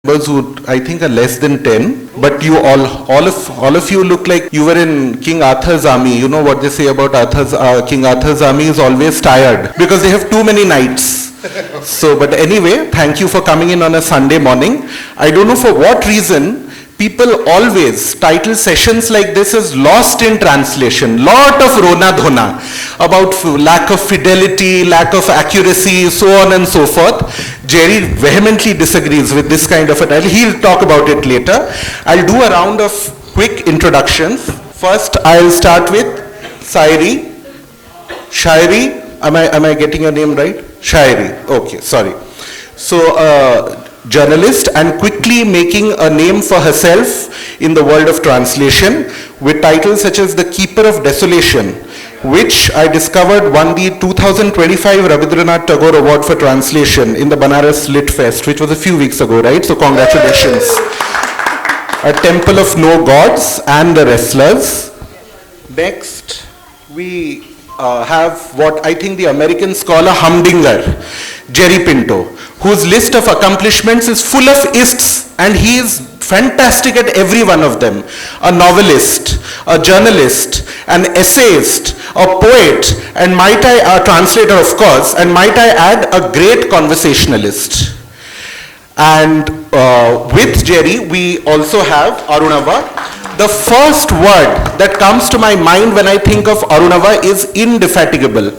members who I think are less than 10, but you all of you look like you were in King Arthur's army. You know what they say about King Arthur's army is always tired because they have too many knights. So, but anyway, thank you for coming in on a Sunday morning. I don't know for what reason people always title sessions like this as lost in translation. Lot of rona dhona about lack of fidelity, lack of accuracy, so on and so forth. Jerry vehemently disagrees with this kind of a title. He'll talk about it later. I'll do a round of quick introductions. First, I'll start with Shairi. Am I getting your name right? Shairi. Okay, sorry. So, journalist and quickly making a name for herself in the world of translation with titles such as The Keeper of Desolation, which I discovered won the 2025 Rabindranath Tagore Award for Translation in the Banaras Lit Fest, which was a few weeks ago, right? So congratulations. A Temple of No Gods and the Wrestlers. Next, we have what I think the American scholar Humdinger, Jerry Pinto, whose list of accomplishments is full of ists, and he is fantastic at every one of them. A novelist, a journalist, an essayist, a poet, and a translator of course, and might I add, a great conversationalist. And with Jerry, we also have Arunava. The first word that comes to my mind when I think of Arunava is indefatigable.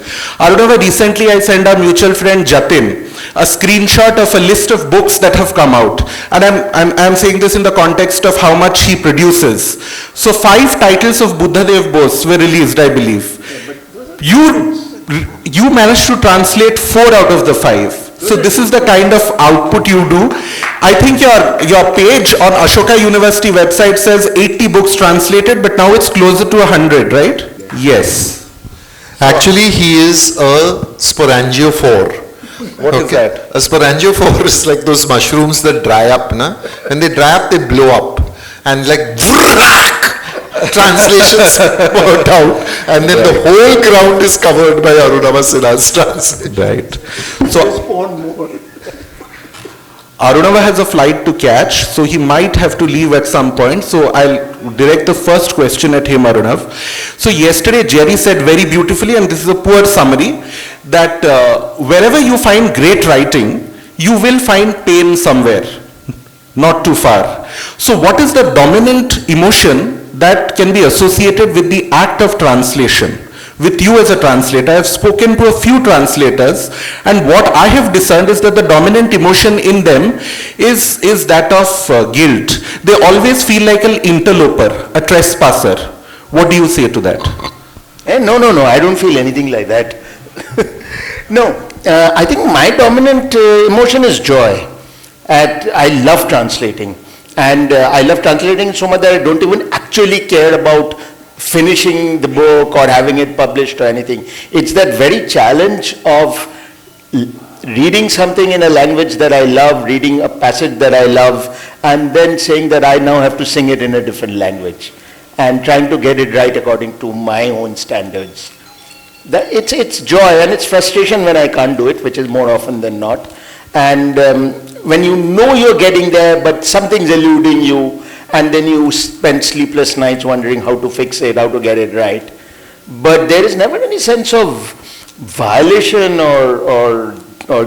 Arunava, recently I sent our mutual friend Jatin a screenshot of a list of books that have come out. And I'm saying this in the context of how much he produces. So 5 titles of Buddhadev Bose were released, I believe. You managed to translate 4 out of the 5. So this is the kind of output you do. I think your page on Ashoka University website says 80 books translated, but now it's closer to 100, right? Yes. Actually, he is a sporangiophore. What is that? A sporangiophore is like those mushrooms that dry up. Na? When they dry up, they blow up. And like translations worked out, and then the whole ground is covered by Arunava Sinha's translation. Right. So Arunava has a flight to catch, so he might have to leave at some point. So I'll direct the first question at him, Arunav. So yesterday Jerry said very beautifully, and this is a poor summary, that wherever you find great writing, you will find pain somewhere, not too far. So what is the dominant emotion that can be associated with the act of translation? With you as a translator, I have spoken to a few translators, and what I have discerned is that the dominant emotion in them is that of guilt. They always feel like an interloper, a trespasser. What do you say to that? No, I don't feel anything like that. No, I think my dominant emotion is joy. I love translating. And I love translating so much that I don't even actually care about finishing the book or having it published or anything. It's that very challenge of reading something in a language that I love, reading a passage that I love, and then saying that I now have to sing it in a different language and trying to get it right according to my own standards. It's joy, and it's frustration when I can't do it, which is more often than not. And when you know you're getting there, but something's eluding you, and then you spend sleepless nights wondering how to fix it, how to get it right. But there is never any sense of violation or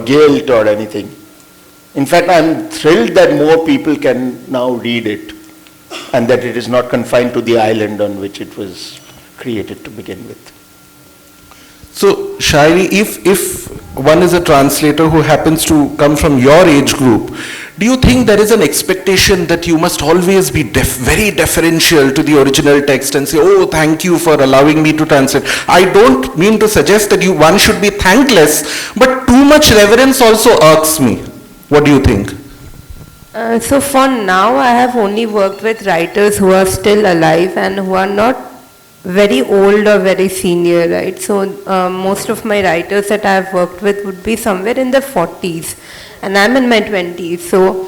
guilt or anything. In fact, I'm thrilled that more people can now read it, and that it is not confined to the island on which it was created to begin with. So, Shairi, if one is a translator who happens to come from your age group, do you think there is an expectation that you must always be very deferential to the original text and say, oh, thank you for allowing me to translate? I don't mean to suggest that one should be thankless, but too much reverence also irks me. What do you think? So for now, I have only worked with writers who are still alive and who are not very old or very senior, right? So most of my writers that I have worked with would be somewhere in their 40s, and I'm in my 20s. So,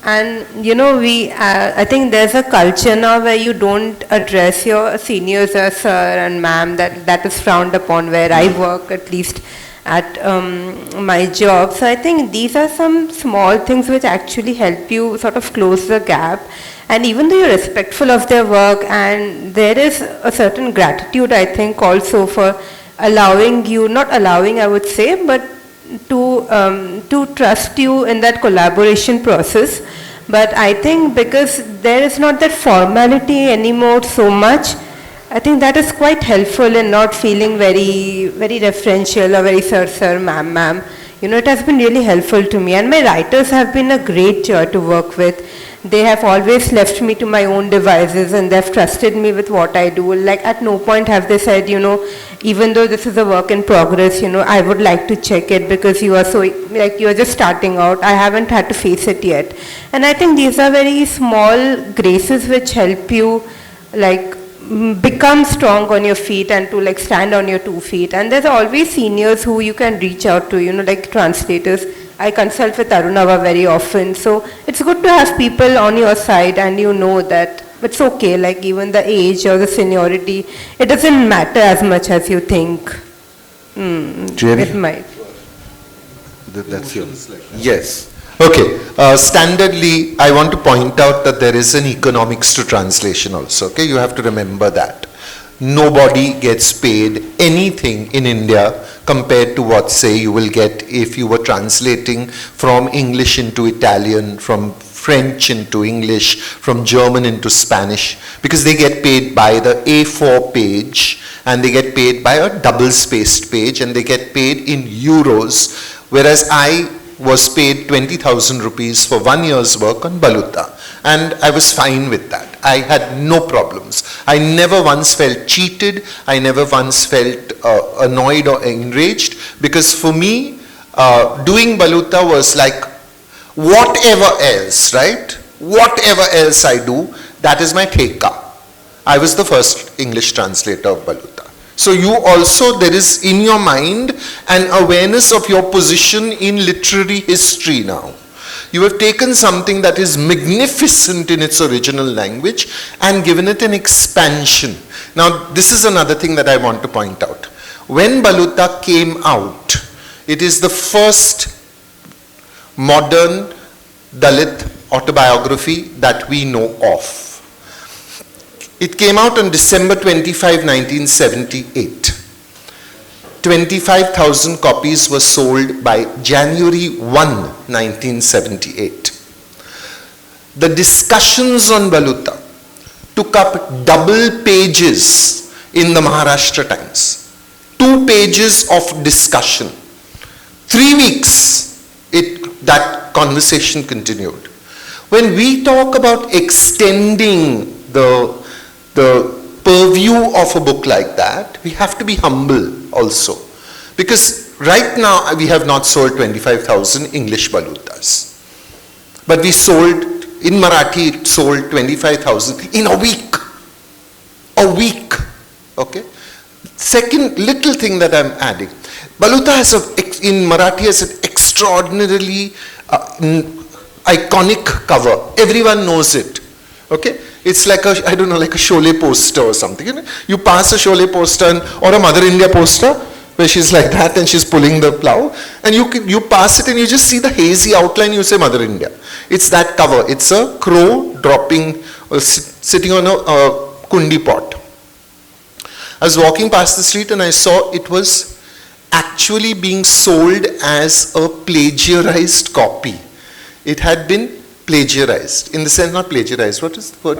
and you know, I think there's a culture now where you don't address your seniors as sir and ma'am. That is frowned upon where I work, at least. at my job. So I think these are some small things which actually help you sort of close the gap. And even though you're respectful of their work, and there is a certain gratitude, I think, also for allowing you, not allowing, I would say, but to trust you in that collaboration process. But I think because there is not that formality anymore so much, I think that is quite helpful in not feeling very, very referential or very sir, ma'am. You know, it has been really helpful to me. And my writers have been a great joy to work with. They have always left me to my own devices, and they've trusted me with what I do. Like, at no point have they said, you know, even though this is a work in progress, you know, I would like to check it because you are so, like, you are just starting out. I haven't had to face it yet. And I think these are very small graces which help you, like, become strong on your feet and to, like, stand on your 2 feet. And there's always seniors who you can reach out to, you know, like translators. I consult with Arunava very often. So it's good to have people on your side, and you know that it's okay, like even the age or the seniority, it doesn't matter as much as you think. Jerry? It might. That's yours. Yes. Okay, standardly, I want to point out that there is an economics to translation also, okay? You have to remember that. Nobody gets paid anything in India compared to what, say, you will get if you were translating from English into Italian, from French into English, from German into Spanish, because they get paid by the A4 page, and they get paid by a double-spaced page, and they get paid in euros, whereas I was paid 20,000 rupees for 1 year's work on Baluta, and I was fine with that. I had no problems. I never once felt cheated. I never once felt annoyed or enraged, because for me, doing Baluta was like whatever else, right? Whatever else I do, that is my theka. I was the first English translator of Baluta. So you also, there is in your mind an awareness of your position in literary history now. You have taken something that is magnificent in its original language and given it an expansion. Now, this is another thing that I want to point out. When Baluta came out, it is the first modern Dalit autobiography that we know of. It came out on December 25, 1978. 25,000 copies were sold by January 1, 1978. The discussions on Baluta took up double pages in the Maharashtra Times. 2 pages of discussion. 3 weeks that conversation continued. When we talk about extending the purview of a book like that, we have to be humble also. Because right now we have not sold 25,000 English Balutas. But we sold, in Marathi, it sold 25,000 in a week. A week. Okay? Second little thing that I'm adding. Baluta has in Marathi has an extraordinarily iconic cover. Everyone knows it. Okay? It's like a, I don't know, like a Sholay poster or something. You know? You pass a Sholay poster or a Mother India poster where she's like that and she's pulling the plow, and you pass it and you just see the hazy outline, you say Mother India. It's that cover. It's a crow dropping, sitting on a kundi pot. I was walking past the street and I saw it was actually being sold as a plagiarized copy. It had been plagiarized, in the sense, not plagiarized, what is the word?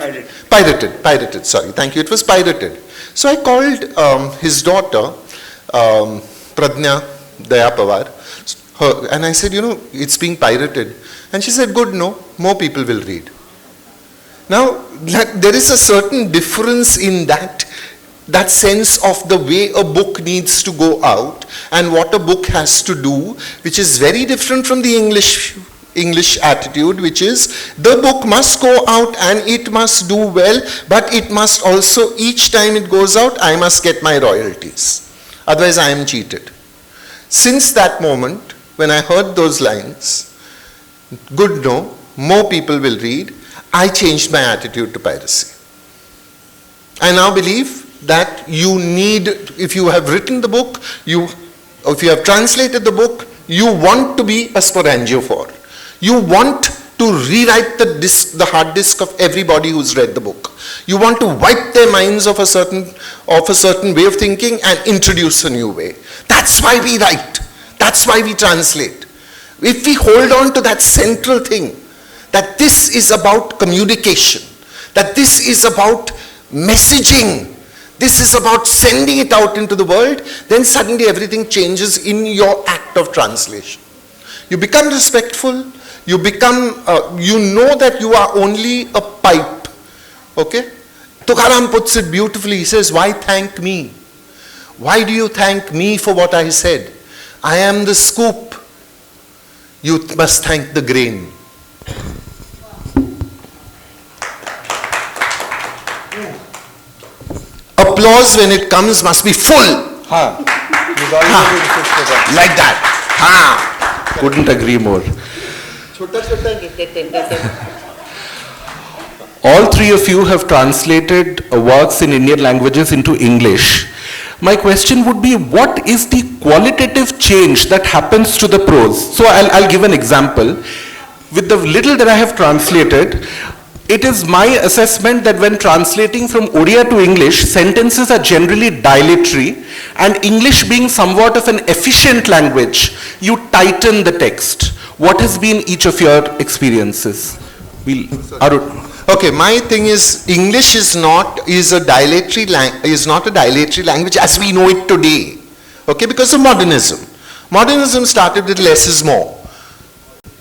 Pirated, sorry, thank you, it was pirated. So I called his daughter, Pradnya Daya Pawar, and I said, you know, it's being pirated. And she said, good, no, more people will read. Now, there is a certain difference in that sense of the way a book needs to go out and what a book has to do, which is very different from the English attitude, which is the book must go out and it must do well, but it must also, each time it goes out, I must get my royalties. Otherwise I am cheated. Since that moment, when I heard those lines, good, no, more people will read, I changed my attitude to piracy. I now believe that you need, if you have written the book, you if you have translated the book, you want to be a sporangiophore. You want to rewrite the hard disk of everybody who's read the book. You want to wipe their minds of a certain way of thinking and introduce a new way. That's why we write. That's why we translate. If we hold on to that central thing, that this is about communication, that this is about messaging, this is about sending it out into the world, then suddenly everything changes in your act of translation. You become respectful, you become, you know that you are only a pipe, okay? Tukaram puts it beautifully, he says, why thank me? Why do you thank me for what I said? I am the scoop. You must thank the grain. Applause when it comes must be full. Like that. Couldn't agree more. All three of you have translated works in Indian languages into English. My question would be, what is the qualitative change that happens to the prose? So I'll give an example. With the little that I have translated, it is my assessment that when translating from Odia to English, sentences are generally dilatory, and English being somewhat of an efficient language, you tighten the text. What has been each of your experiences? Arun. Okay, my thing is, English is not a dilatory language as we know it today. Okay, because of modernism. Modernism started with less is more.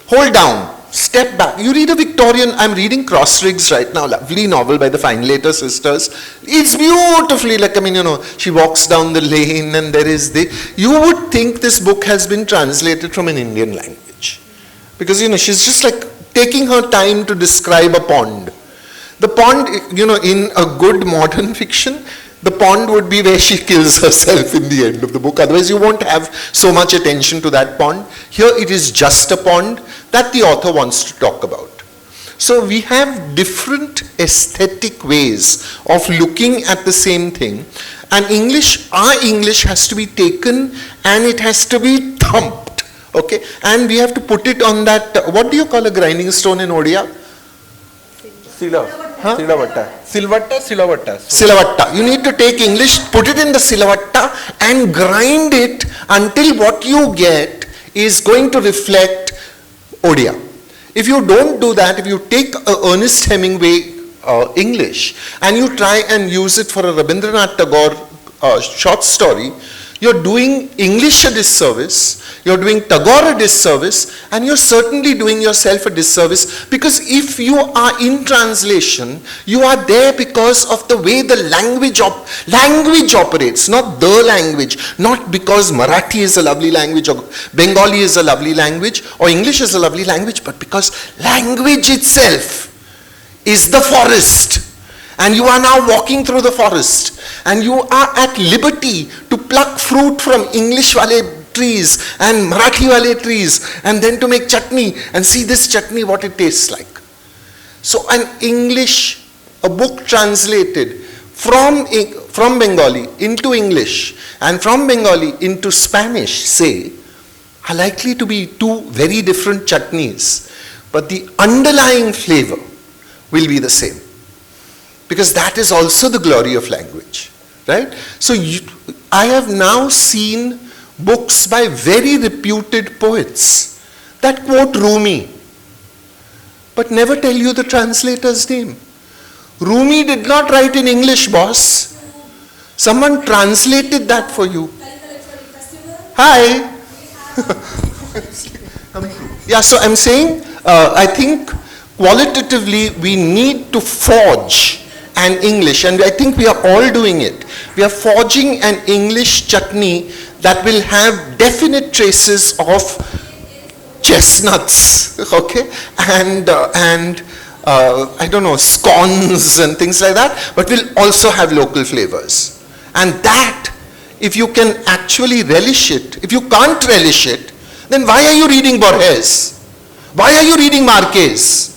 Hold down. Step back. You read a Victorian, I'm reading Crossrigs right now, lovely novel by the Finelater sisters. It's beautifully, like, I mean, you know, she walks down the lane and there is you would think this book has been translated from an Indian language. Because, you know, she's just like taking her time to describe a pond. The pond, you know, in a good modern fiction, the pond would be where she kills herself in the end of the book. Otherwise, you won't have so much attention to that pond. Here, it is just a pond that the author wants to talk about. So, we have different aesthetic ways of looking at the same thing. And our English has to be taken and it has to be thumped. Okay? And we have to put it on that, what do you call a grinding stone in Odia? Silavatta. You need to take English, put it in the silavatta and grind it until what you get is going to reflect Odia. If you don't do that, if you take Ernest Hemingway English and you try and use it for a Rabindranath Tagore short story, you're doing English a disservice, you're doing Tagore a disservice, and you're certainly doing yourself a disservice, because if you are in translation, you are there because of the way the language operates, not the language, not because Marathi is a lovely language or Bengali is a lovely language or English is a lovely language, but because language itself is the forest. And you are now walking through the forest and you are at liberty to pluck fruit from English wale trees and Marathi wale trees and then to make chutney and see this chutney what it tastes like. So a book translated from Bengali into English and from Bengali into Spanish, say, are likely to be two very different chutneys, but the underlying flavor will be the same. Because that is also the glory of language, right? So I have now seen books by very reputed poets that quote Rumi, but never tell you the translator's name. Rumi did not write in English, boss. Someone translated that for you. Hi. Yeah, so I'm saying, I think qualitatively we need to forge an English, and I think we are all doing it. We are forging an English chutney that will have definite traces of chestnuts, okay, and I don't know, scones and things like that, but will also have local flavors. And that, if you can actually relish it, if you can't relish it, then why are you reading Borges? Why are you reading Marquez?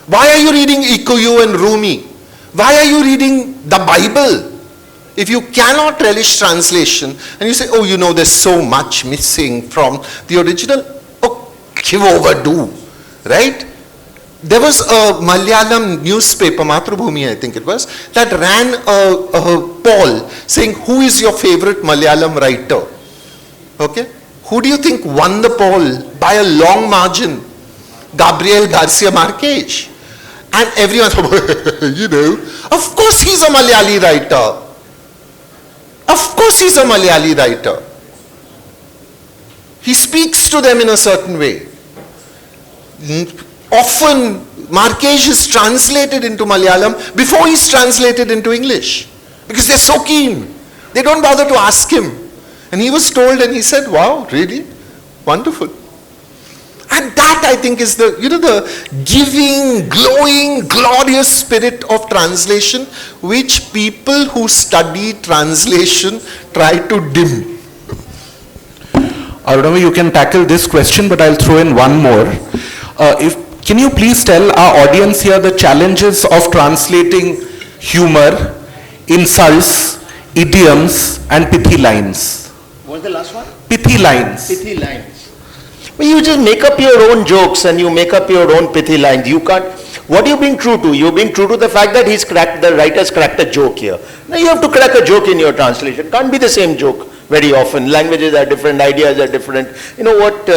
Why are you reading Ikuyu and Rumi? Why are you reading the Bible? If you cannot relish translation and you say, oh, you know, there's so much missing from the original, oh, give over, do, right? There was a Malayalam newspaper, Matrubhumi I think it was, that ran a poll saying, who is your favorite Malayalam writer? Okay? Who do you think won the poll by a long margin? Gabriel Garcia Marquez. And everyone thought, you know, of course he's a Malayali writer. Of course he's a Malayali writer. He speaks to them in a certain way. Often Marquez is translated into Malayalam before he's translated into English. Because they're so keen. They don't bother to ask him. And he was told and he said, wow, really? Wonderful. And that I think is the, you know, the giving, glowing, glorious spirit of translation which people who study translation try to dim. Arunava, you can tackle this question, but I'll throw in one more. Can you please tell our audience here the challenges of translating humor, insults, idioms, and pithy lines? What was the last one? Pithy lines. Pithy lines. Well, you just make up your own jokes and you make up your own pithy lines. You can't. What are you being true to? You're being true to the fact that the writer's cracked a joke here. Now you have to crack a joke in your translation. Can't be the same joke very often. Languages are different, ideas are different. You know what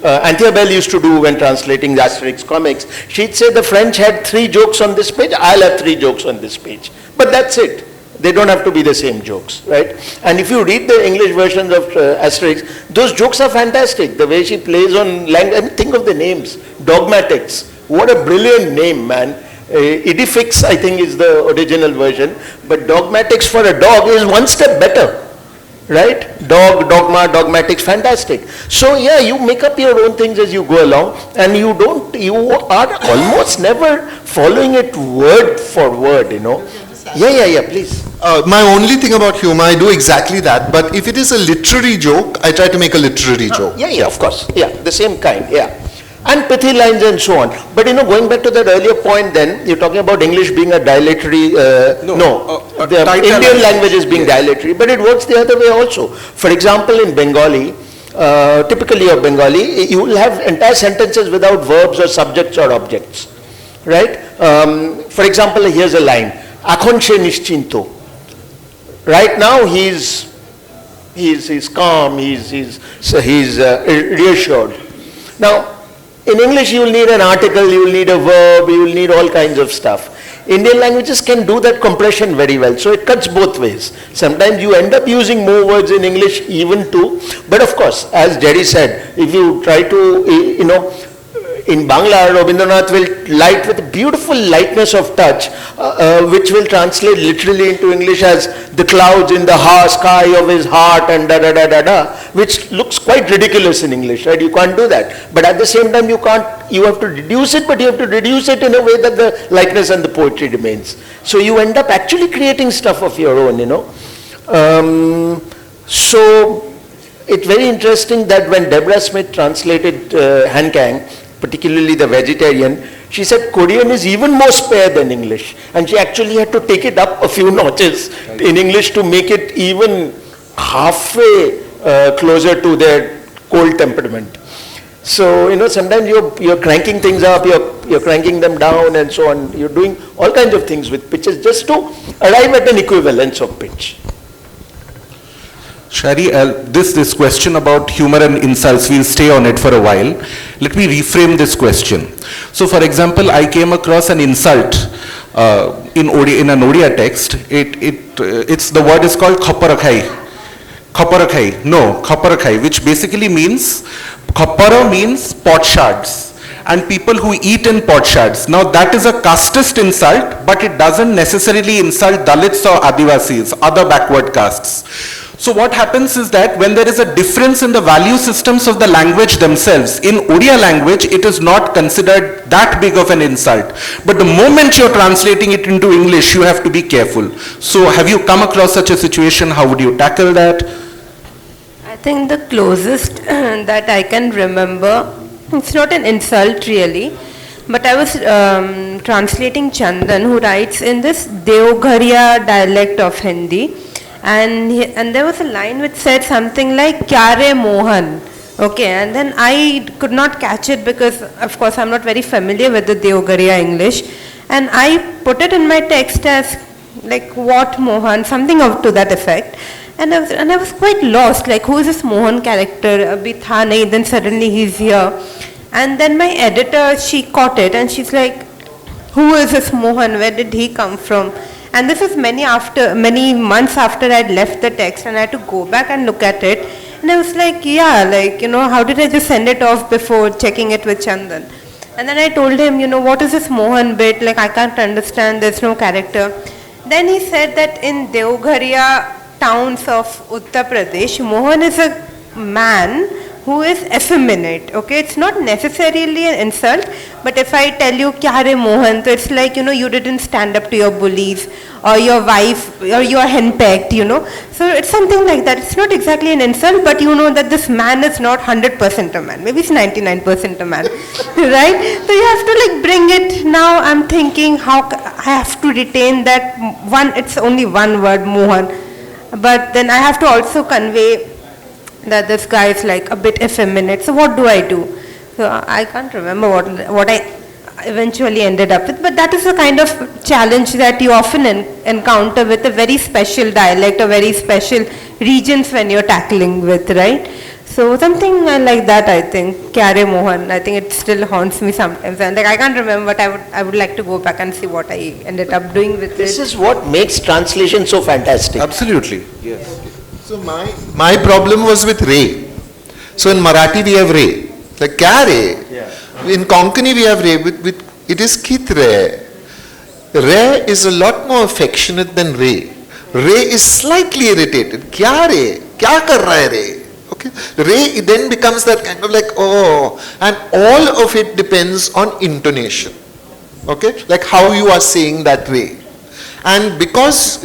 Anthea Bell used to do when translating the Asterix comics? She'd say the French had 3 jokes on this page, I'll have 3 jokes on this page. But that's it. They don't have to be the same jokes, right? And if you read the English versions of Asterix, those jokes are fantastic. The way she plays on language, I mean, think of the names. Dogmatics. What a brilliant name, man. Idifix, I think, is the original version. But Dogmatics for a dog is one step better, right? Dog, dogma, dogmatics, fantastic. So yeah, you make up your own things as you go along, and you are almost never following it word for word, you know. Yeah, please. My only thing about humor, I do exactly that, but if it is a literary joke, I try to make a literary joke. Yeah, of course. Yeah, the same kind, yeah. And pithy lines and so on. But you know, going back to that earlier point then, you're talking about English being a dilatory, the Indian language is being dilatory, but it works the other way also. For example, in Bengali, typically of Bengali, you will have entire sentences without verbs or subjects or objects, right? For example, here's a line. Akhon she nischinto. Right now he's calm, he's reassured. Now, in English you will need an article, you will need a verb, you will need all kinds of stuff. Indian languages can do that compression very well, so it cuts both ways. Sometimes you end up using more words in English even too, but of course, as Jerry said, if you try to, in Bangla, Rabindranath will write with a beautiful lightness of touch, which will translate literally into English as the clouds in the sky of his heart and which looks quite ridiculous in English, right? You can't do that. But at the same time, you have to reduce it, but you have to reduce it in a way that the likeness and the poetry remains. So you end up actually creating stuff of your own, So it's very interesting that when Deborah Smith translated Han Kang, particularly the vegetarian, she said Korean is even more spare than English. And she actually had to take it up a few notches in English to make it even halfway closer to their cold temperament. So, sometimes you're cranking things up, you're cranking them down and so on. You're doing all kinds of things with pitches just to arrive at an equivalence of pitch. Shari, this question about humor and insults, we'll stay on it for a while. Let me reframe this question. So, for example, I came across an insult in an Odia text. The word is called khaparakhai. Khaparakhai, which basically means, khapara means potsherds, and people who eat in potsherds. Now, that is a casteist insult, but it doesn't necessarily insult Dalits or Adivasis, other backward castes. So what happens is that when there is a difference in the value systems of the language themselves, in Odia language, it is not considered that big of an insult. But the moment you're translating it into English, you have to be careful. So have you come across such a situation? How would you tackle that? I think the closest that I can remember, it's not an insult really, but I was translating Chandan, who writes in this Deoghariya dialect of Hindi. and there was a line which said something like "Kya re Mohan." Okay, and then I could not catch it because, of course, I'm not very familiar with the Deogariya English, and I put it in my text as like "What Mohan," something of to that effect. And I was quite lost, like who is this Mohan character? Abhi tha nahi, then suddenly he's here. And then my editor, she caught it and she's like, who is this Mohan? Where did he come from? And this is many months after I'd left the text, and I had to go back and look at it. And I was like, yeah, like, how did I just send it off before checking it with Chandan? And then I told him, what is this Mohan bit? Like, I can't understand, there's no character. Then he said that in Deogariya towns of Uttar Pradesh, Mohan is a man who is effeminate. Okay, it's not necessarily an insult, but if I tell you "Kya re Mohan," so it's like you didn't stand up to your bullies or your wife or you are henpecked. So it's something like that. It's not exactly an insult, but you know that this man is not 100% a man. Maybe it's 99% a man, right? So you have to like bring it. Now I'm thinking how I have to retain that one. It's only one word, Mohan. But then I have to also convey that this guy is like a bit effeminate. So what do I do? So I can't remember what I eventually ended up with. But that is the kind of challenge that you often encounter with a very special dialect or very special regions when you're tackling with, right? So something like that, I think. Kya re Mohan. I think it still haunts me sometimes. And like I can't remember, but I would like to go back and see what I ended up doing with This it. is what makes translation so fantastic. Absolutely, yes. So my problem was with re. So in Marathi we have re. Like kya re? Yeah. In Konkani we have re. It is kit re. Re is a lot more affectionate than re. Re is slightly irritated. Kya re? Kya kar raha hai re? Okay. Re then becomes that kind of like oh, and all of it depends on intonation. Okay, like how you are saying that re. And because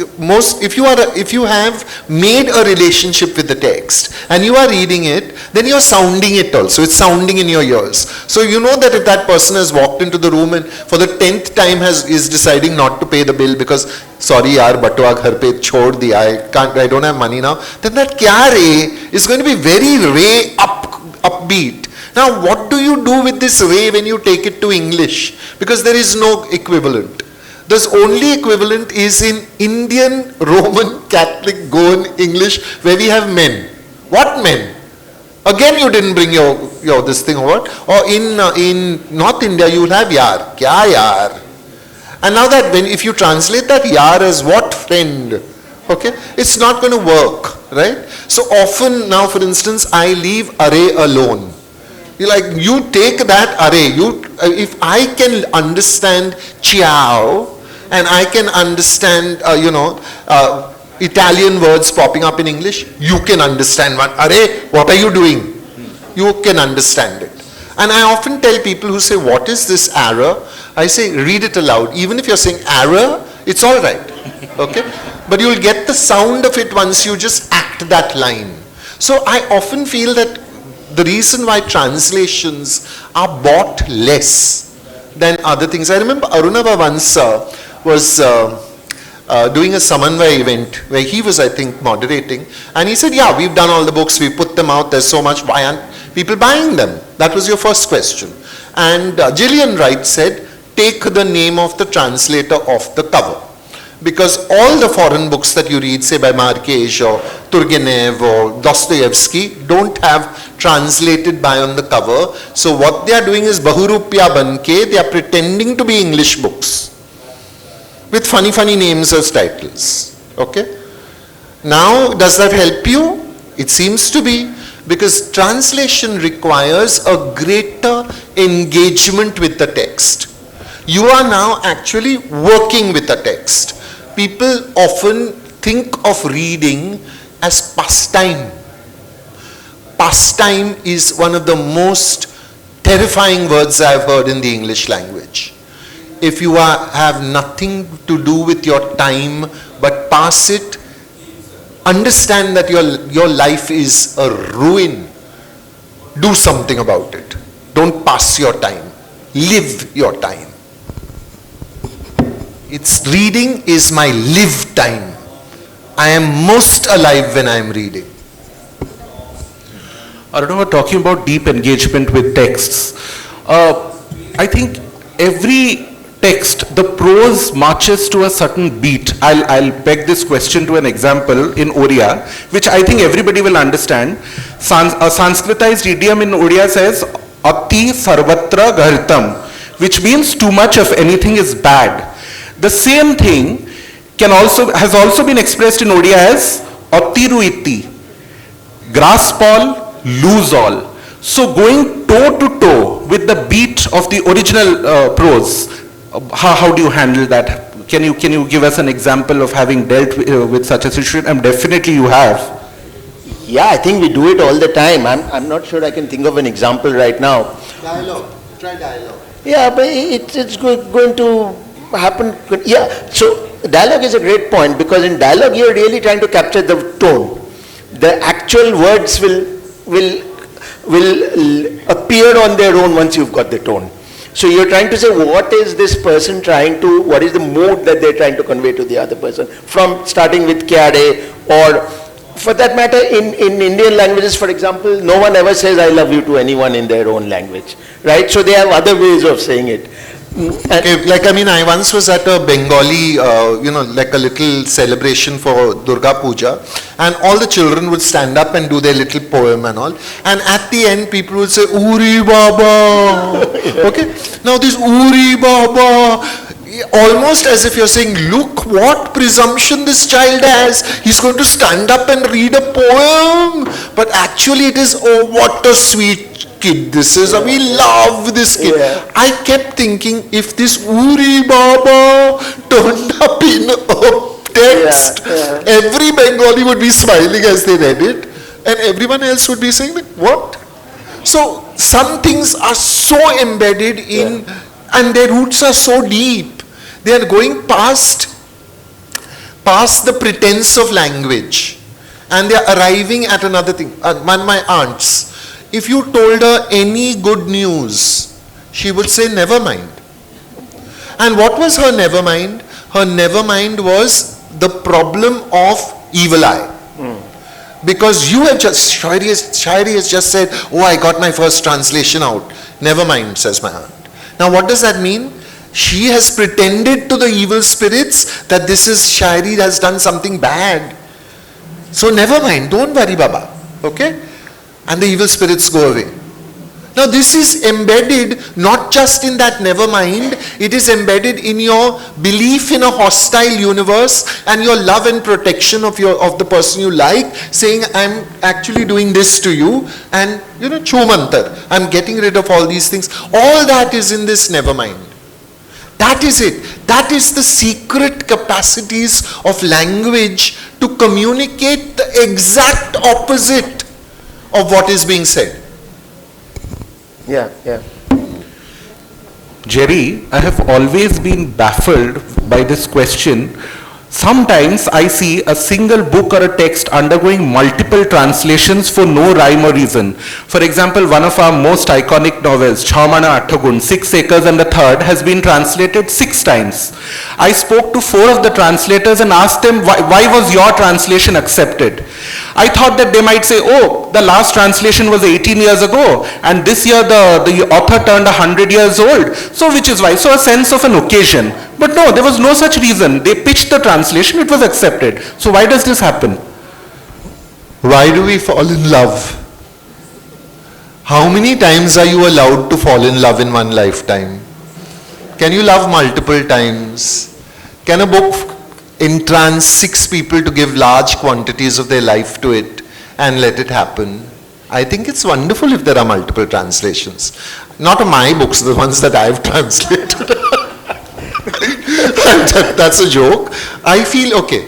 if you have made a relationship with the text and you are reading it, then you're sounding it also. It's sounding in your ears. So you know that if that person has walked into the room and for the 10th time is deciding not to pay the bill because sorry yaar batwa ghar pe chhod diya, I don't have money now, then that kya re is going to be very re upbeat. Now what do you do with this re when you take it to English? Because there is no equivalent. The only equivalent is in Indian Roman Catholic Goan English where we have men. What men? Again you didn't bring your this thing over. Or in North India you will have yaar. Kya yaar? And now that if you translate that yaar as what friend, okay, it's not going to work, right? So often now for instance I leave array alone. You take that array. If I can understand ciao, and I can understand, Italian words popping up in English, you can understand one. Arey, what are you doing? You can understand it. And I often tell people who say, what is this error? I say, read it aloud. Even if you're saying error, it's all right. Okay? But you'll get the sound of it once you just act that line. So I often feel that the reason why translations are bought less than other things. I remember Arunava once was doing a Samanvaya event where he was, I think, moderating. And he said, yeah, we've done all the books, we put them out, there's so much, why aren't people buying them? That was your first question. And Gillian Wright said, take the name of the translator off the cover. Because all the foreign books that you read, say by Marquez or Turgenev or Dostoevsky, don't have translated by on the cover. So what they are doing is Bahurupya Banke, they are pretending to be English books with funny names as titles. Okay? Now, does that help you? It seems to be, because translation requires a greater engagement with the text. You are now actually working with the text. People often think of reading as pastime. Pastime is one of the most terrifying words I've heard in the English language. If you have nothing to do with your time but pass it, understand that your life is a ruin. Do something about it. Don't pass your time. Live your time. Reading is my live time. I am most alive when I am reading. Aruna, we're talking about deep engagement with texts. I think every text, the prose marches to a certain beat. I'll peg this question to an example in Oriya, which I think everybody will understand. A Sanskritized idiom in Oriya says, Ati sarvatra gartam, which means too much of anything is bad. The same thing has also been expressed in Oriya as Atiru iti, grasp all, lose all. So going toe to toe with the beat of the original prose, how do you handle that? Can you give us an example of having dealt with such a situation? And definitely you have. Yeah, I think we do it all the time. I'm not sure I can think of an example right now. Dialogue. Try dialogue. Yeah, but it's going to happen. Yeah, so dialogue is a great point, because in dialogue you're really trying to capture the tone. The actual words will appear on their own once you've got the tone. So you're trying to say, what is this person what is the mood that they're trying to convey to the other person, from starting with kya re, or for that matter, in Indian languages, for example, no one ever says I love you to anyone in their own language, right? So they have other ways of saying it. Okay, I once was at a Bengali, like a little celebration for Durga Puja, and all the children would stand up and do their little poem and all, and at the end people would say, Uri Baba. Okay, now this Uri Baba, almost as if you're saying, look what presumption this child has, he's going to stand up and read a poem, but actually it is, oh, what a sweet kid this is, we love this kid. Yeah. I kept thinking, if this Uri Baba turned up in a text, every Bengali would be smiling as they read it, and everyone else would be saying, like, what? So some things are so embedded in, and their roots are so deep. They are going past the pretense of language, and they are arriving at another thing. My aunts, if you told her any good news, she would say, never mind. And what was her never mind? Her never mind was the problem of evil eye. Because you have just, Shairi has just said, oh, I got my first translation out. Never mind, says my aunt. Now what does that mean? She has pretended to the evil spirits that this is Shairi has done something bad. So never mind, don't worry, Baba. Okay? And the evil spirits go away. Now this is embedded not just in that never mind, it is embedded in your belief in a hostile universe and your love and protection of the person you like, saying, I'm actually doing this to you, and Chumantar, I'm getting rid of all these things. All that is in this never mind. That is it. That is the secret capacities of language to communicate the exact opposite of what is being said. Yeah. Jerry, I have always been baffled by this question. Sometimes I see a single book or a text undergoing multiple translations for no rhyme or reason. For example, one of our most iconic novels, Chhaumana Attagun, 6 Acres and a Third, has been translated 6 times. I spoke to 4 of the translators and asked them, why was your translation accepted? I thought that they might say, oh, the last translation was 18 years ago, and this year the author turned 100 years old, so which is why. So a sense of an occasion. But no, there was no such reason. They pitched the translation, it was accepted. So why does this happen? Why do we fall in love? How many times are you allowed to fall in love in one lifetime? Can you love multiple times? Can a book entrance 6 people to give large quantities of their life to it and let it happen? I think it's wonderful if there are multiple translations. Not of my books, the ones that I've translated. That's a joke. I feel, okay,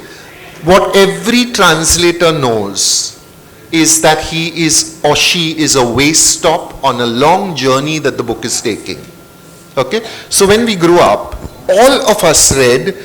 what every translator knows is that he is or she is a way stop on a long journey that the book is taking. Okay? So when we grew up, all of us read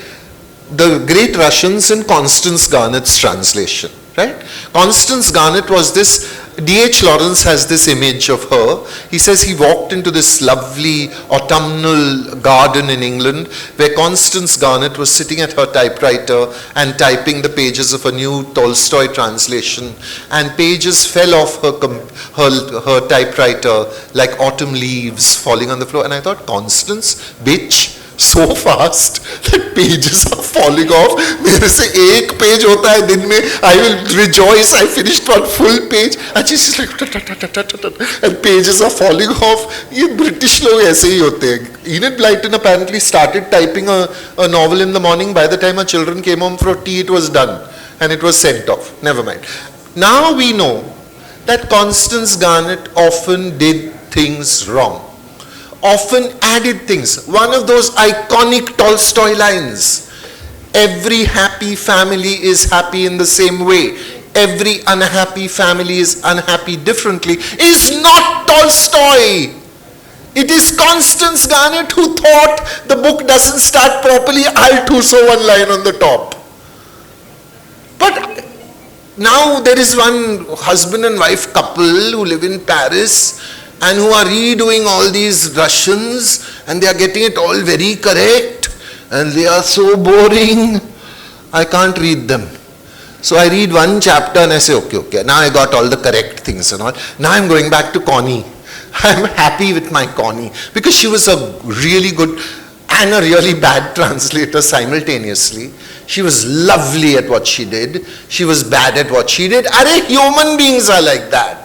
the Great Russians in Constance Garnett's translation. Right? Constance Garnett was this D.H. Lawrence has this image of her. He says he walked into this lovely autumnal garden in England where Constance Garnett was sitting at her typewriter and typing the pages of a new Tolstoy translation, and pages fell off her typewriter like autumn leaves falling on the floor. And I thought, Constance, bitch, so fast that pages are falling off. मेरे से एक page होता है दिन में, I will rejoice, I finished one full page, and she's like and pages are falling off. ये British लोग ऐसे ही होते हैं. Enid Blyton apparently started typing a novel in the morning. By the time her children came home for tea, it was done and it was sent off. Never mind. Now we know that Constance Garnett often did things wrong, often added things. One of those iconic Tolstoy lines, every happy family is happy in the same way, every unhappy family is unhappy differently, is not Tolstoy. It is Constance Garnett who thought the book doesn't start properly, I'll do so one line on the top. But now there is one husband and wife couple who live in Paris and who are redoing all these Russians, and they are getting it all very correct, and they are so boring, I can't read them. So I read one chapter and I say, okay, now I got all the correct things and all. Now I'm going back to Connie. I'm happy with my Connie, because she was a really good and a really bad translator simultaneously. She was lovely at what she did. She was bad at what she did. Human beings are like that.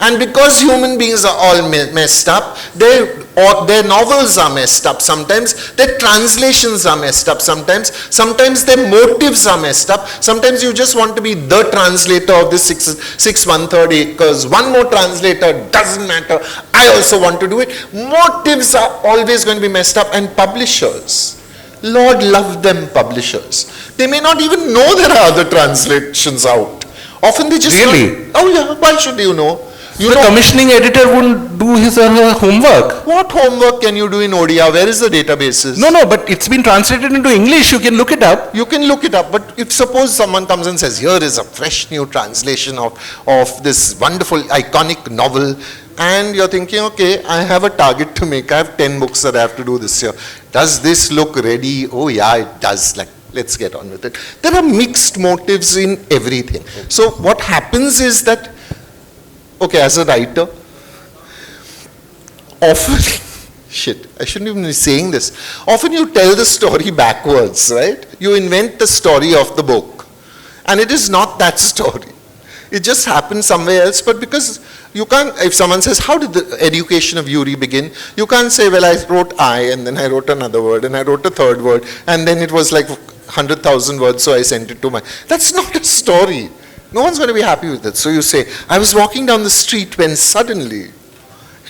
And because human beings are all messed up, their novels are messed up sometimes, their translations are messed up sometimes their motives are messed up. Sometimes you just want to be the translator of this 6 1/3 acres. One more translator, doesn't matter. I also want to do it. Motives are always going to be messed up. And publishers, Lord love them, publishers. They may not even know there are other translations out. Often they just Really? Oh yeah, why should you know? The commissioning editor wouldn't do his or her homework. What homework can you do in Odia? Where is the databases? No, but it's been translated into English. You can look it up. You can look it up, but if suppose someone comes and says, here is a fresh new translation of this wonderful, iconic novel, and you're thinking, okay, I have a target to make. I have 10 books that I have to do this year. Does this look ready? Oh yeah, it does. Like, let's get on with it. There are mixed motives in everything. So what happens is that, okay, as a writer, often, shit, I shouldn't even be saying this. Often you tell the story backwards, right? You invent the story of the book. And it is not that story. It just happened somewhere else, but because you can't, if someone says, how did the education of Yuri begin? You can't say, well, I wrote I, and then I wrote another word, and I wrote a third word, and then it was like 100,000 words, so I sent it to my, that's not a story. No one's going to be happy with it. So you say, I was walking down the street when suddenly,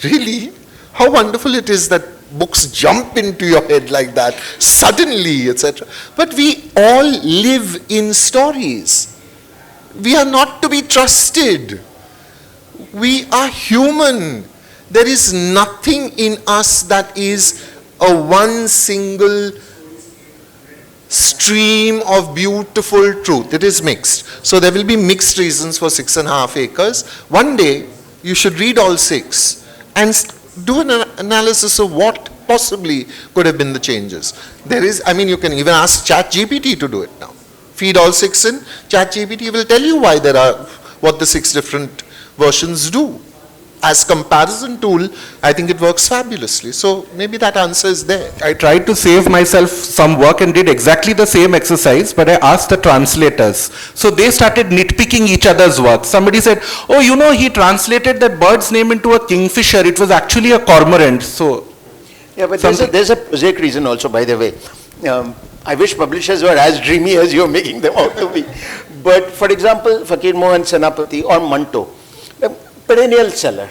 really? How wonderful it is that books jump into your head like that, suddenly, etc. But we all live in stories. We are not to be trusted. We are human. There is nothing in us that is a one single stream of beautiful truth. It is mixed. So there will be mixed reasons for 6.5 acres. One day, you should read all 6 and do an analysis of what possibly could have been the changes. There is, I mean, you can even ask ChatGPT to do it now. Feed all 6 in, ChatGPT will tell you why there are, what the 6 different versions do. As comparison tool, I think it works fabulously. So maybe that answer is there. I tried to save myself some work and did exactly the same exercise, but I asked the translators. So they started nitpicking each other's work. Somebody said, oh, you know, he translated that bird's name into a kingfisher. It was actually a cormorant. So yeah, but there's a prosaic reason also, by the way. I wish publishers were as dreamy as you're making them out to be. But for example, Fakir Mohan Senapati or Manto, a perennial seller.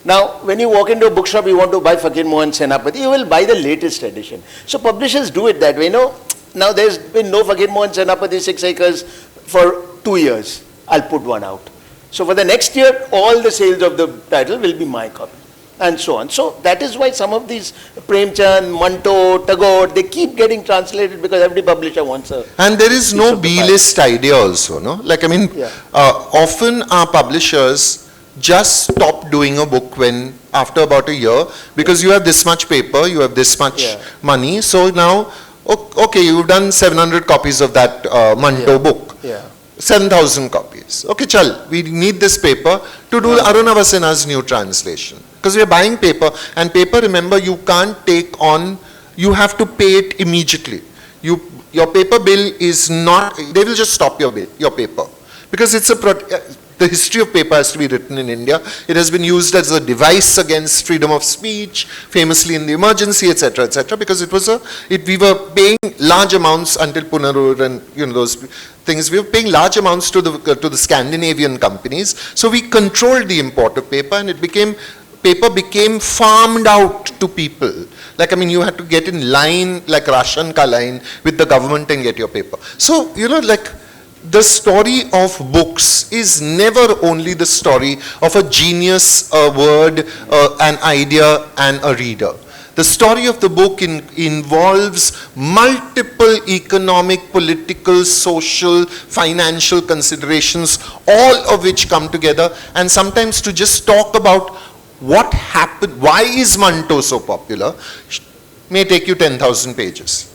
Now, when you walk into a bookshop, you want to buy Fakir Mohan Senapati, you will buy the latest edition. So publishers do it that way. No, now there's been no Fakir Mohan Senapati 6 acres for 2 years. I'll put one out. So for the next year, all the sales of the title will be my copy. and so on. So that is why some of these Premchand, Manto, Tagore, they keep getting translated because every publisher wants a... And there is no B-list idea also, no? Like, I mean, Yeah. often our publishers just stop doing a book when, after about a year, because you have this much paper, you have this much Yeah. money, so now, okay, you've done 700 copies of that Manto Yeah. book. Yeah. 7,000 copies. Okay, chal, we need this paper to do Aruna Vasina's new translation. Because we are buying paper, and paper, remember, you can't take on, you have to pay it immediately. Your paper bill is not, they will just stop your bill, your paper. Because it's the history of paper has to be written in India. It has been used as a device against freedom of speech, famously in the emergency, etc., because we were paying large amounts until Punarur and, those things. We were paying large amounts to the Scandinavian companies. So we controlled the import of paper, and paper became farmed out to people. Like, I mean, you had to get in line, like Ration ka line, with the government and get your paper. So, like, the story of books is never only the story of a genius, a word, an idea, and a reader. The story of the book involves multiple economic, political, social, financial considerations, all of which come together, and sometimes to just talk about what happened, why is Manto so popular, may take you 10,000 pages.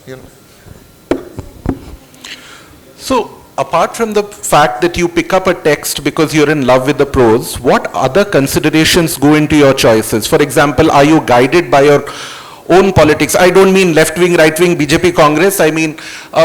So, apart from the fact that you pick up a text because you're in love with the prose, what other considerations go into your choices? For example, are you guided by your own politics? I don't mean left-wing, right-wing, BJP, Congress. I mean,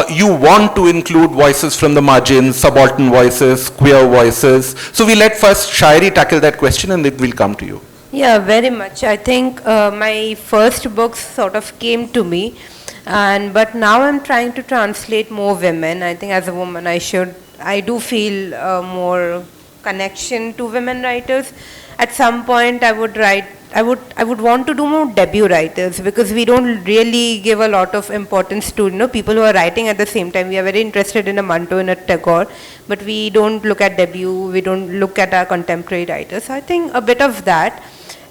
you want to include voices from the margins, subaltern voices, queer voices. So we let first Shairi tackle that question, and then we'll come to you. Yeah, very much. I think my first books sort of came to me. But now I'm trying to translate more women. I think as a woman I do feel more connection to women writers. At some point I would want to do more debut writers, because we don't really give a lot of importance to people who are writing at the same time. We are very interested in a Manto and a Tagore, but we don't look at debut, we don't look at our contemporary writers. So I think a bit of that.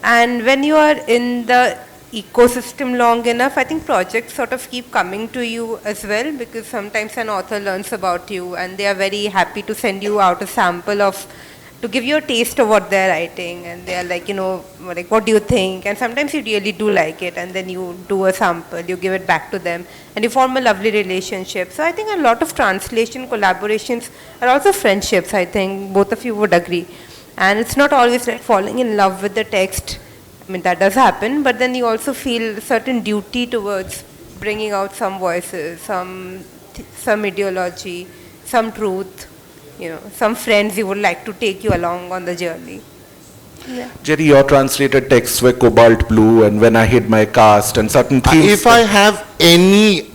And when you are in the ecosystem long enough, I think projects sort of keep coming to you as well, because sometimes an author learns about you and they are very happy to send you out a sample to give you a taste of what they're writing, and they are like, like, what do you think? And sometimes you really do like it, and then you do a sample, you give it back to them, and you form a lovely relationship. So I think a lot of translation collaborations are also friendships. I think both of you would agree. And it's not always like falling in love with the text. I mean, that does happen, but then you also feel certain duty towards bringing out some voices, some ideology, some truth, some friends you would like to take you along on the journey. Yeah. Jerry, your translated texts were cobalt blue and When I Hid My Caste and certain themes. If I have any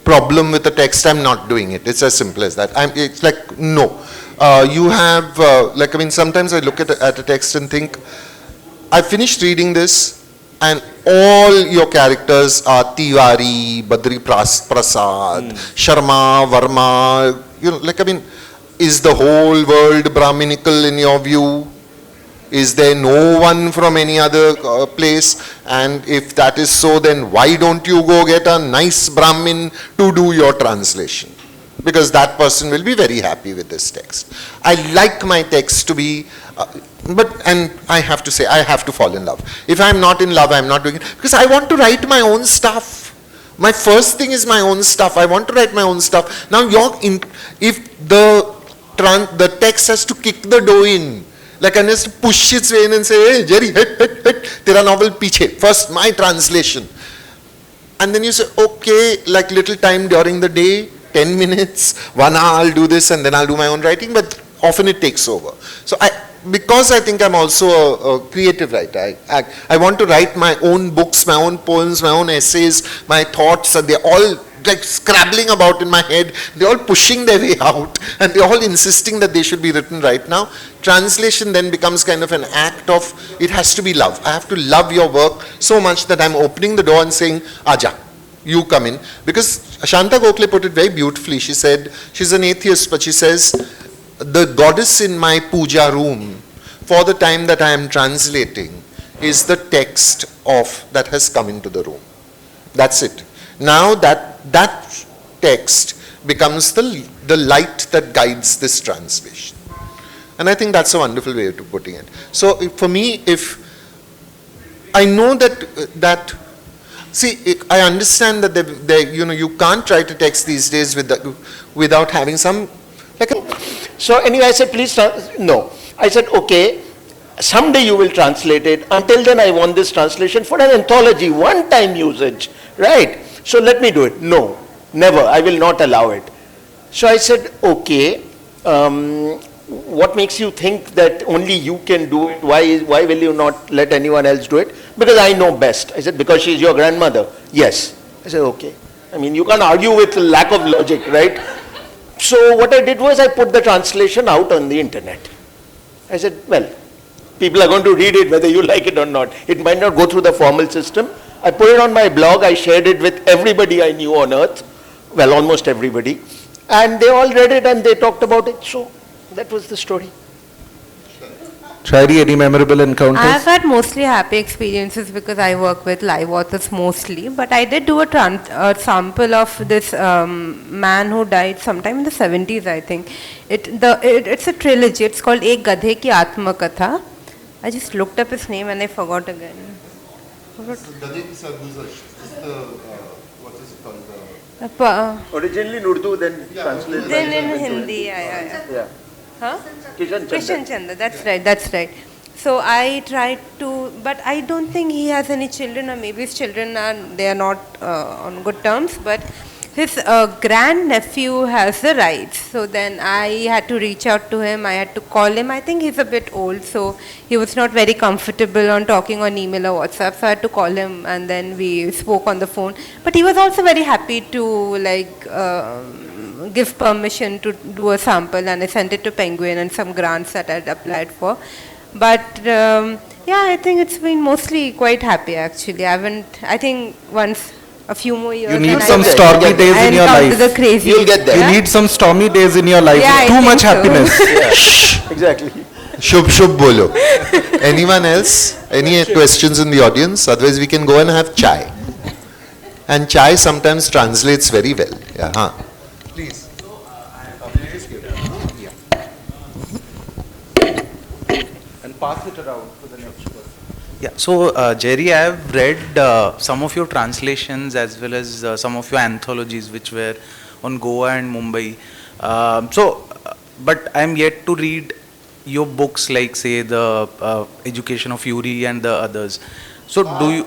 problem with the text, I'm not doing it. It's as simple as that. It's like, no. You have, like, I mean, sometimes I look at a text and think, I finished reading this, and all your characters are Tiwari, Badri Prasad, Sharma, Varma, like, I mean, is the whole world Brahminical in your view? Is there no one from any other place? And if that is so, then why don't you go get a nice Brahmin to do your translation? Because that person will be very happy with this text. I like my text to be, and I have to say, I have to fall in love. If I'm not in love, I'm not doing it. Because I want to write my own stuff. My first thing is my own stuff. I want to write my own stuff. Now, if the text has to kick the dough in, like, and has to push its way in and say, hey, Jerry, hit, tera novel piche. First, my translation. And then you say, okay, like little time during the day, 10 minutes, 1 hour, I'll do this, and then I'll do my own writing, but often it takes over. So because I think I'm also a creative writer, I want to write my own books, my own poems, my own essays, my thoughts, and they're all like scrabbling about in my head. They're all pushing their way out, and they're all insisting that they should be written right now. Translation then becomes kind of an act of, it has to be love. I have to love your work so much that I'm opening the door and saying, Aja, you come in. Because Shanta Gokhale put it very beautifully. She said, she's an atheist, but she says, the goddess in my puja room, for the time that I am translating, is the text that has come into the room. That's it. Now that text becomes the light that guides this translation. And I think that's a wonderful way of putting it. So for me, if I know that see, I understand that you can't try to text these days without having some So anyway, I said, please, no. I said, okay, someday you will translate it. Until then, I want this translation for an anthology, one-time usage, right? So let me do it. No, never. I will not allow it. So I said, okay, what makes you think that only you can do it? Why will you not let anyone else do it? Because I know best. I said, because she's your grandmother. Yes. I said, okay. I mean, you can't argue with lack of logic, right? So what I did was I put the translation out on the internet. I said, well, people are going to read it whether you like it or not. It might not go through the formal system. I put it on my blog. I shared it with everybody I knew on earth. Well, almost everybody. And they all read it and they talked about it. So that was the story. Shairi, any memorable encounters? I've had mostly happy experiences because I work with live authors mostly, but I did do a sample of this man who died sometime in the 70s, I think. It's a trilogy. It's called Ek Gadhe Ki Atma Katha. I just looked up his name and I forgot again. What is it called? Originally in Urdu, then translated. Then in Hindi, yeah. Huh? Kishan Chandra, that's right. So I tried to, but I don't think he has any children, or maybe his children they are not on good terms, but his grand nephew has the rights. So then I had to reach out to him, I had to call him. I think he's a bit old, so he was not very comfortable on talking on email or WhatsApp, so I had to call him and then we spoke on the phone. But he was also very happy to give permission to do a sample, and I sent it to Penguin and some grants that I had applied for. But yeah, I think it's been mostly quite happy actually. I think once a few more years. You need and some I- stormy days in your I'll come life. to the crazy. You'll get there. You need some stormy days in your life. Yeah, I Too much think so. happiness. Exactly. Shubh bolo. Anyone else? Any questions in the audience? Otherwise we can go and have chai. And chai sometimes translates very well. Yeah. Huh. Please. And pass it around to the next person. Yeah, so Jerry, I have read some of your translations as well as some of your anthologies which were on Goa and Mumbai. But I'm yet to read your books like say the Education of Fury and the others. So do you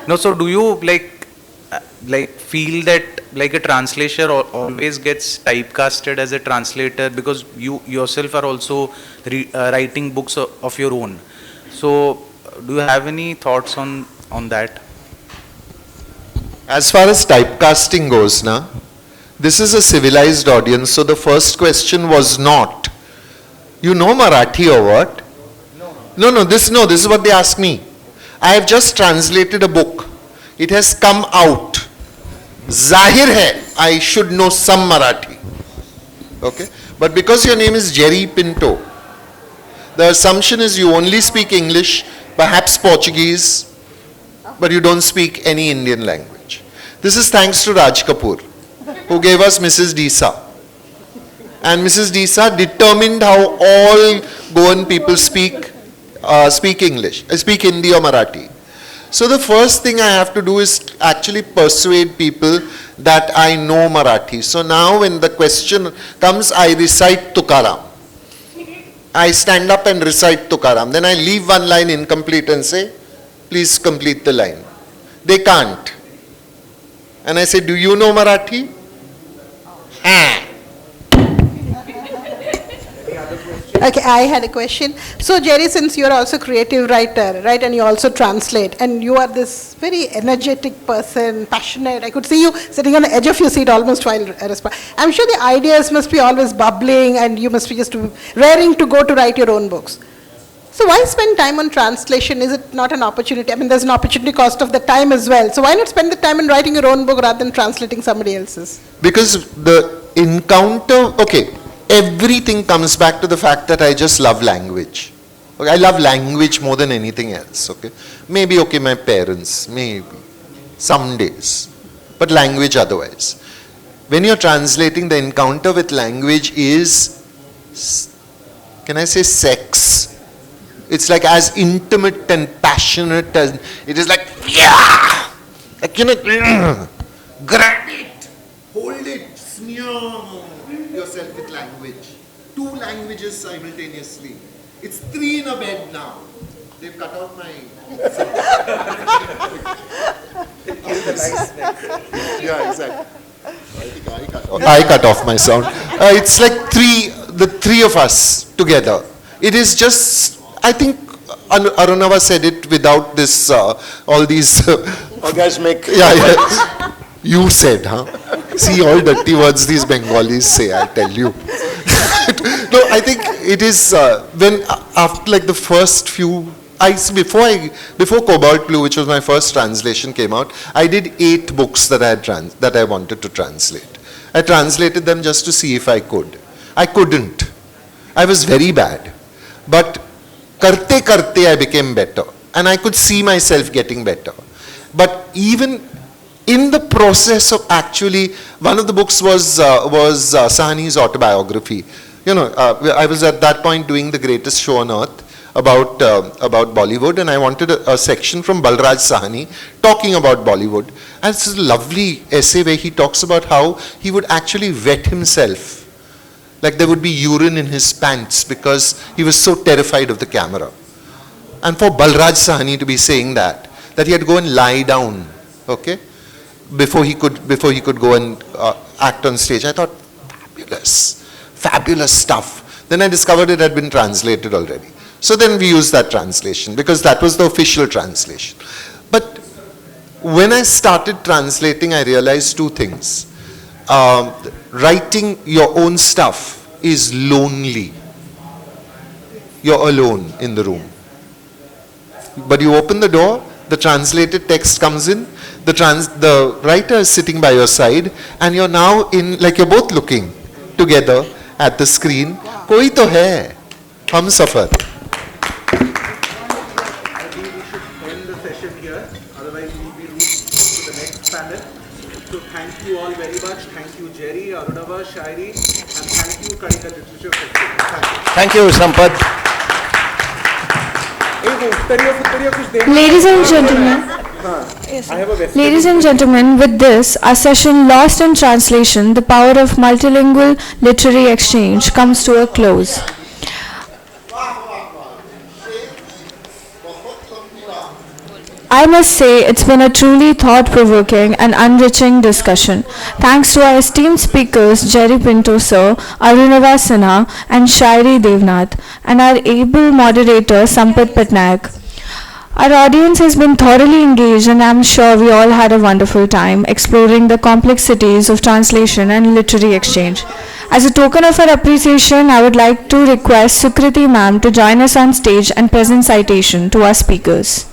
no? So do you like feel that like a translator always gets typecasted as a translator because you yourself are also writing books of your own? So do you have any thoughts on that? As far as typecasting goes, this is a civilized audience, so the first question was not, you know Marathi or what? No, this is what they asked me. I have just translated a book. It has come out. Zahir hai, I should know some Marathi. Okay? But because your name is Jerry Pinto, the assumption is you only speak English, perhaps Portuguese, but you don't speak any Indian language. This is thanks to Raj Kapoor, who gave us Mrs. Disa. And Mrs. Disa determined how all Goan people speak English, speak Hindi or Marathi. So the first thing I have to do is actually persuade people that I know Marathi. So now when the question comes, I recite Tukaram. I stand up and recite Tukaram. Then I leave one line incomplete and say, please complete the line. They can't. And I say, do you know Marathi? Okay, I had a question. So Jerry, since you're also a creative writer, right, and you also translate, and you are this very energetic person, passionate, I could see you sitting on the edge of your seat almost while responding. I'm sure the ideas must be always bubbling and you must be just raring to go to write your own books. So why spend time on translation? Is it not an opportunity? I mean, there's an opportunity cost of the time as well. So why not spend the time in writing your own book rather than translating somebody else's? Because the encounter, okay, everything comes back to the fact that I just love language. Okay, I love language more than anything else, okay? Maybe, okay, my parents, maybe, some days, but language otherwise. When you're translating, the encounter with language is, can I say sex? It's like as intimate and passionate as, it is like, yeah! Like, you know, grab it, hold it, smear yourself with language. 2 languages simultaneously. It's 3 in a bed now. They've cut out my yeah, exactly. I cut off my sound. It's like the 3 of us together. It is just, I think Arunava said it without this, all these Orgasmic. yeah. You said, huh? See all dirty words these Bengalis say, I tell you. No, I think it is when after like the first few, before Cobalt Blue, which was my first translation, came out, I did 8 books that I wanted to translate. I translated them just to see if I could. I couldn't. I was very bad. But karte I became better, and I could see myself getting better. But even in the process of actually, one of the books was Sahani's autobiography. You know, I was at that point doing The Greatest Show on Earth about Bollywood, and I wanted a section from Balraj Sahani talking about Bollywood. And it's a lovely essay where he talks about how he would actually wet himself. Like there would be urine in his pants because he was so terrified of the camera. And for Balraj Sahani to be saying that he had to go and lie down, okay, before he could go and act on stage. I thought, fabulous stuff. Then I discovered it had been translated already. So then we used that translation because that was the official translation. But when I started translating, I realized 2 things. Writing your own stuff is lonely. You're alone in the room. But you open the door, the translated text comes in, the writer is sitting by your side, and you're now in, like you're both looking together at the screen. Koi to hai, hum safar. I think we should end the session here, otherwise we'll be moved to the next panel. So thank you all very much. Thank you Jerry, Arunava, Shairi, and thank you Kalinga Literature Festival. Thank you, Sampath. Ladies and gentlemen, with this, our session Lost in Translation, the Power of Multilingual Literary Exchange comes to a close. I must say it's been a truly thought-provoking and enriching discussion. Thanks to our esteemed speakers Jerry Pinto Sir, Arunava Sinha and Shairi Devnath, and our able moderator Sampath Patnaik. Our audience has been thoroughly engaged, and I'm sure we all had a wonderful time exploring the complexities of translation and literary exchange. As a token of our appreciation, I would like to request Sukriti ma'am to join us on stage and present citation to our speakers.